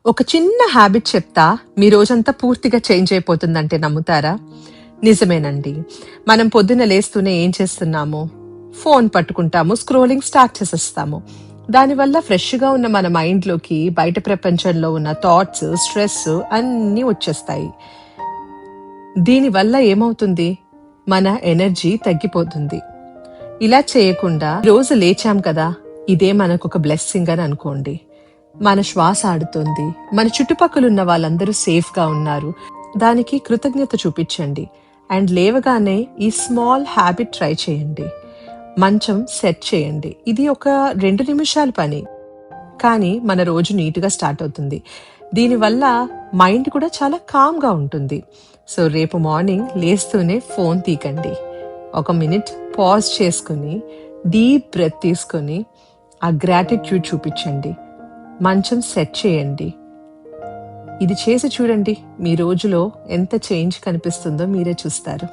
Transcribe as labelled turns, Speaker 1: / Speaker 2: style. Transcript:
Speaker 1: ఒక చిన్న హ్యాబిట్ చెప్తా మీ రోజంతా పూర్తిగా చేంజ్ అయిపోతుందంటే నమ్ముతారా? నిజమేనండి. మనం పొద్దున్న లేస్తూనే ఏం చేస్తున్నాము? ఫోన్ పట్టుకుంటాము, స్క్రోలింగ్ స్టార్ట్ చేసేస్తాము. దానివల్ల ఫ్రెష్‌గా ఉన్న మన మైండ్‌లోకి బయట ప్రపంచంలో ఉన్న థాట్స్, స్ట్రెస్ అన్నీ వచ్చేస్తాయి. దీనివల్ల ఏమవుతుంది? మన ఎనర్జీ తగ్గిపోతుంది. ఇలా చేయకుండా రోజు లేచాం కదా, ఇదే మనకొక బ్లెస్సింగ్ అని అనుకోండి. మన శ్వాస ఆడుతోంది, మన చుట్టుపక్కల ఉన్న వాళ్ళందరూ సేఫ్గా ఉన్నారు, దానికి కృతజ్ఞత చూపించండి. అండ్ లేవగానే ఈ స్మాల్ హ్యాబిట్ ట్రై చేయండి. మంచం సెట్ చేయండి. ఇది ఒక 2 నిమిషాల పని, కానీ మన రోజు నీట్గా స్టార్ట్ అవుతుంది. దీనివల్ల మైండ్ కూడా చాలా కామ్గా ఉంటుంది. సో రేపు మార్నింగ్ లేస్తూనే ఫోన్ తీకండి. ఒక మినిట్ పాజ్ చేసుకుని డీప్ బ్రెత్ తీసుకొని ఆ గ్రాటిట్యూడ్ చూపించండి. మంచం సెట్ చేయండి. ఇది చేసి చూడండి, మీ రోజులో ఎంత చేంజ్ కనిపిస్తుందో మీరే చూస్తారు.